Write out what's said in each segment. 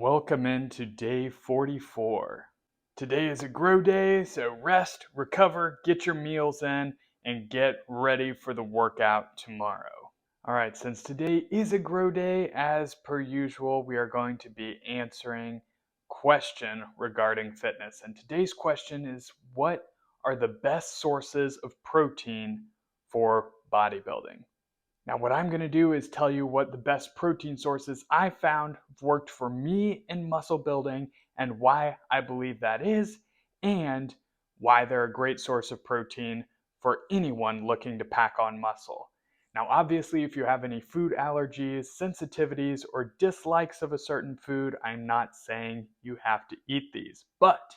Welcome into day 44. Today is a grow day, so rest, recover, get your meals in, and get ready for the workout tomorrow. All right, since today is a grow day, as per usual, we are going to be answering question regarding fitness. And today's question is, what are the best sources of protein for bodybuilding? Now, what I'm going to do is tell you what the best protein sources I found worked for me in muscle building and why I believe that is, and why they're a great source of protein for anyone looking to pack on muscle. Now, obviously, if you have any food allergies, sensitivities, or dislikes of a certain food, I'm not saying you have to eat these. But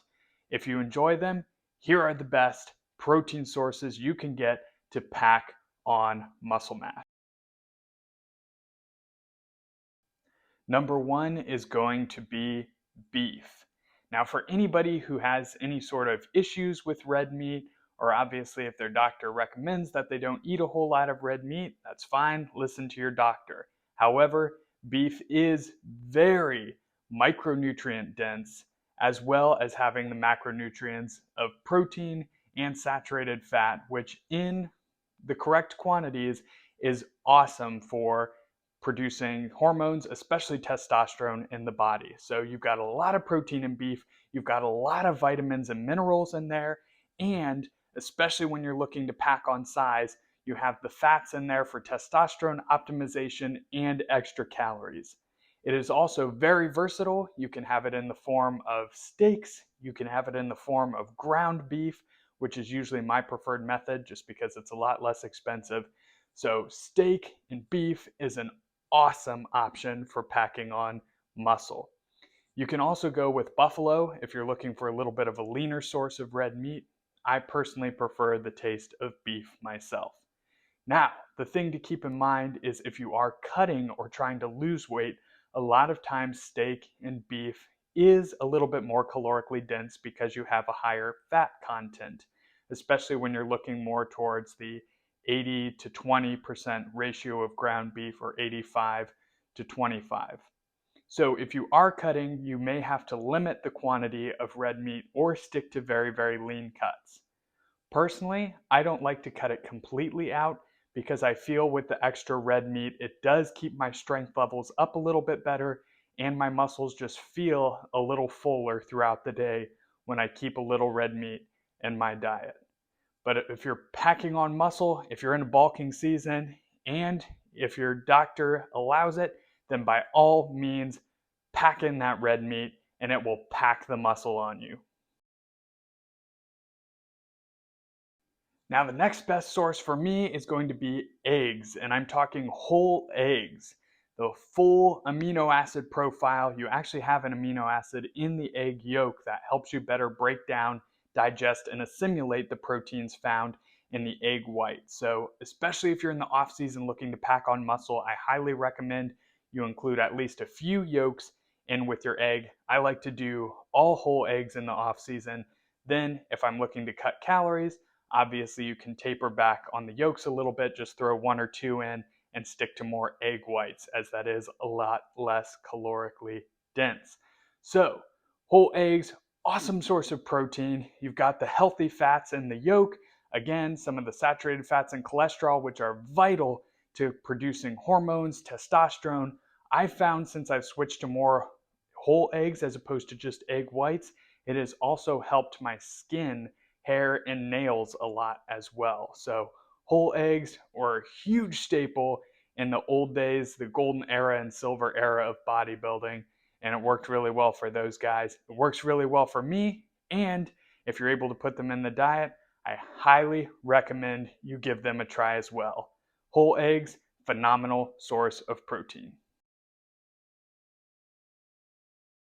if you enjoy them, here are the best protein sources you can get to pack on muscle mass. Number one is going to be beef. Now, for anybody who has any sort of issues with red meat, or obviously if their doctor recommends that they don't eat a whole lot of red meat, that's fine, listen to your doctor. However, beef is very micronutrient dense, as well as having the macronutrients of protein and saturated fat, which in the correct quantities is awesome for producing hormones, especially testosterone in the body. So you've got a lot of protein in beef, you've got a lot of vitamins and minerals in there, and especially when you're looking to pack on size, you have the fats in there for testosterone optimization and extra calories. It is also very versatile. You can have it in the form of steaks, you can have it in the form of ground beef, which is usually my preferred method just because it's a lot less expensive. So steak and beef is an awesome option for packing on muscle. You can also go with buffalo if you're looking for a little bit of a leaner source of red meat. I personally prefer the taste of beef myself. Now, the thing to keep in mind is if you are cutting or trying to lose weight, a lot of times steak and beef is a little bit more calorically dense because you have a higher fat content, especially when you're looking more towards the 80 to 20% ratio of ground beef or 85 to 25. So if you are cutting, you may have to limit the quantity of red meat or stick to very, very lean cuts. Personally, I don't like to cut it completely out because I feel with the extra red meat, it does keep my strength levels up a little bit better and my muscles just feel a little fuller throughout the day when I keep a little red meat in my diet. But if you're packing on muscle, if you're in a bulking season, and if your doctor allows it, then by all means, pack in that red meat and it will pack the muscle on you. Now, the next best source for me is going to be eggs, and I'm talking whole eggs. The full amino acid profile, you actually have an amino acid in the egg yolk that helps you better break down, digest, and assimilate the proteins found in the egg white. So, especially if you're in the off season looking to pack on muscle, I highly recommend you include at least a few yolks in with your egg. I like to do all whole eggs in the off season. Then, if I'm looking to cut calories, obviously, you can taper back on the yolks a little bit, just throw one or two in and stick to more egg whites, as that is a lot less calorically dense. So, whole eggs, awesome source of protein. You've got the healthy fats in the yolk. Again, some of the saturated fats and cholesterol, which are vital to producing hormones, testosterone. I found since I've switched to more whole eggs as opposed to just egg whites, it has also helped my skin, hair, and nails a lot as well. So whole eggs were a huge staple in the old days, the golden era and silver era of bodybuilding, and it worked really well for those guys. It works really well for me, and if you're able to put them in the diet, I highly recommend you give them a try as well. Whole eggs, phenomenal source of protein.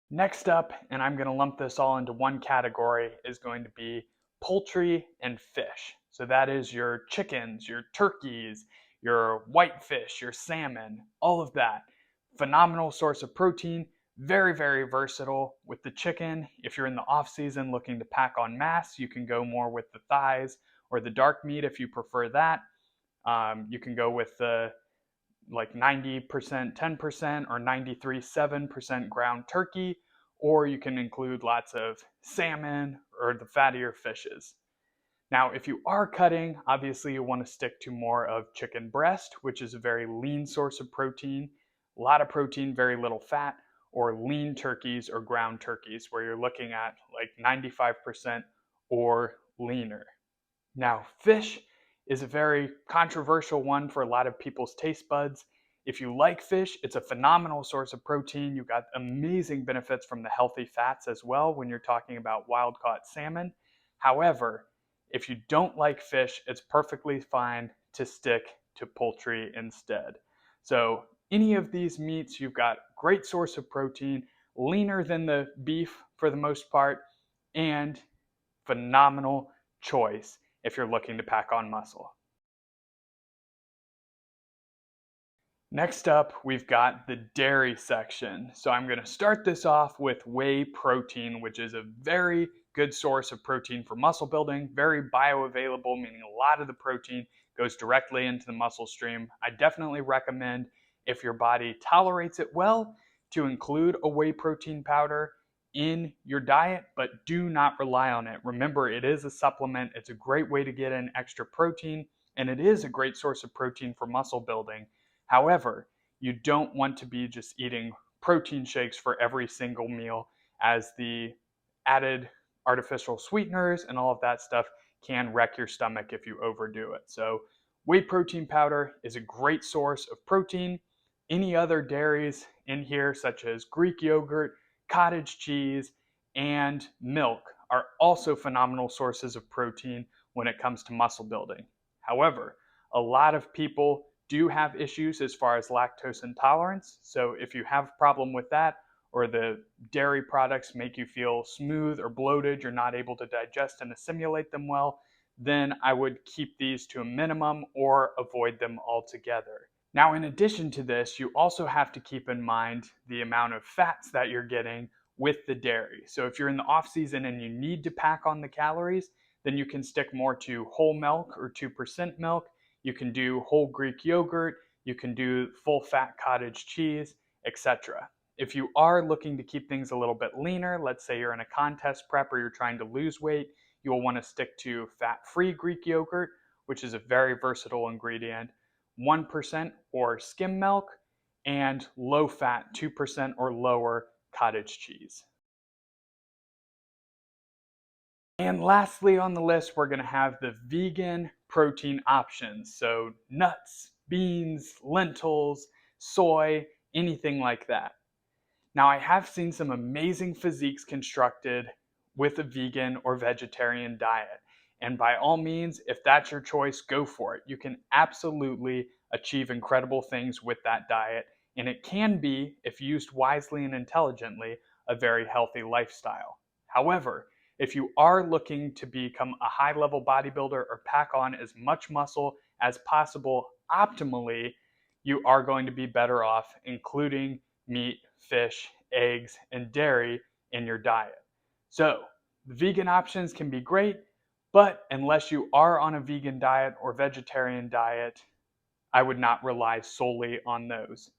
Next up, and I'm going to lump this all into one category, is going to be poultry and fish. So that is your chickens, your turkeys, your whitefish, your salmon, all of that. Phenomenal source of protein, very, very versatile. With the chicken, if you're in the off season looking to pack on mass, you can go more with the thighs or the dark meat if you prefer that. You can go with the like 90% 10% or 93.7% ground turkey, or you can include lots of salmon or the fattier fishes. Now, if you are cutting, obviously you want to stick to more of chicken breast, which is a very lean source of protein, a lot of protein, very little fat, or lean turkeys or ground turkeys, where you're looking at like 95% or leaner. Now, fish is a very controversial one for a lot of people's taste buds. If you like fish, it's a phenomenal source of protein. You've got amazing benefits from the healthy fats as well when you're talking about wild caught salmon. However, if you don't like fish, it's perfectly fine to stick to poultry instead. So, any of these meats, you've got great source of protein, leaner than the beef for the most part, and phenomenal choice if you're looking to pack on muscle. Next up, we've got the dairy section. So I'm going to start this off with whey protein, which is a very good source of protein for muscle building, very bioavailable, meaning a lot of the protein goes directly into the muscle stream. I definitely recommend, if your body tolerates it well, to include a whey protein powder in your diet, but do not rely on it. Remember, it is a supplement. It's a great way to get in extra protein, and it is a great source of protein for muscle building. However, you don't want to be just eating protein shakes for every single meal, as the added artificial sweeteners and all of that stuff can wreck your stomach if you overdo it. So whey protein powder is a great source of protein. Any other dairies in here, such as Greek yogurt, cottage cheese, and milk, are also phenomenal sources of protein when it comes to muscle building. However, a lot of people do have issues as far as lactose intolerance. So if you have a problem with that, or the dairy products make you feel smooth or bloated, you're not able to digest and assimilate them well, then I would keep these to a minimum or avoid them altogether. Now, in addition to this, you also have to keep in mind the amount of fats that you're getting with the dairy. So if you're in the off season and you need to pack on the calories, then you can stick more to whole milk or 2% milk. You can do whole Greek yogurt, you can do full fat cottage cheese, etc. If you are looking to keep things a little bit leaner, let's say you're in a contest prep or you're trying to lose weight, you'll want to stick to fat-free Greek yogurt, which is a very versatile ingredient, 1% or skim milk, and low-fat 2% or lower cottage cheese. And lastly on the list, we're going to have the vegan protein options. So nuts, beans, lentils, soy, anything like that. Now, I have seen some amazing physiques constructed with a vegan or vegetarian diet. And by all means, if that's your choice, go for it. You can absolutely achieve incredible things with that diet. And it can be, if used wisely and intelligently, a very healthy lifestyle. However, if you are looking to become a high-level bodybuilder or pack on as much muscle as possible optimally, you are going to be better off including meat, fish, eggs, and dairy in your diet. So, the vegan options can be great, but unless you are on a vegan diet or vegetarian diet, I would not rely solely on those.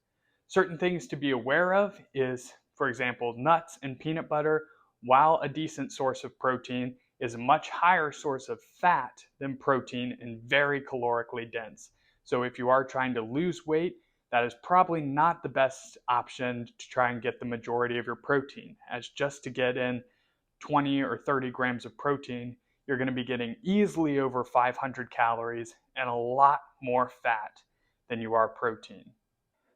Certain things to be aware of is, for example, nuts and peanut butter, while a decent source of protein, is a much higher source of fat than protein and very calorically dense. So if you are trying to lose weight, that is probably not the best option to try and get the majority of your protein, as just to get in 20 or 30 grams of protein, you're going to be getting easily over 500 calories and a lot more fat than you are protein.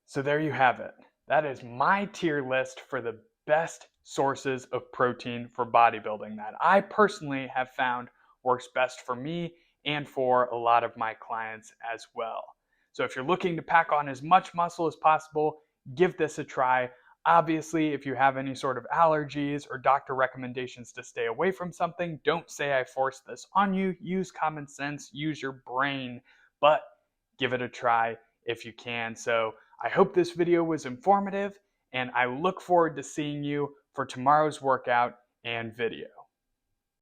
So there you have it. That is my tier list for the best sources of protein for bodybuilding that I personally have found works best for me and for a lot of my clients as well. So if you're looking to pack on as much muscle as possible, give this a try. Obviously, if you have any sort of allergies or doctor recommendations to stay away from something, don't say I forced this on you. Use common sense, use your brain, but give it a try if you can. So I hope this video was informative, and I look forward to seeing you for tomorrow's workout and video.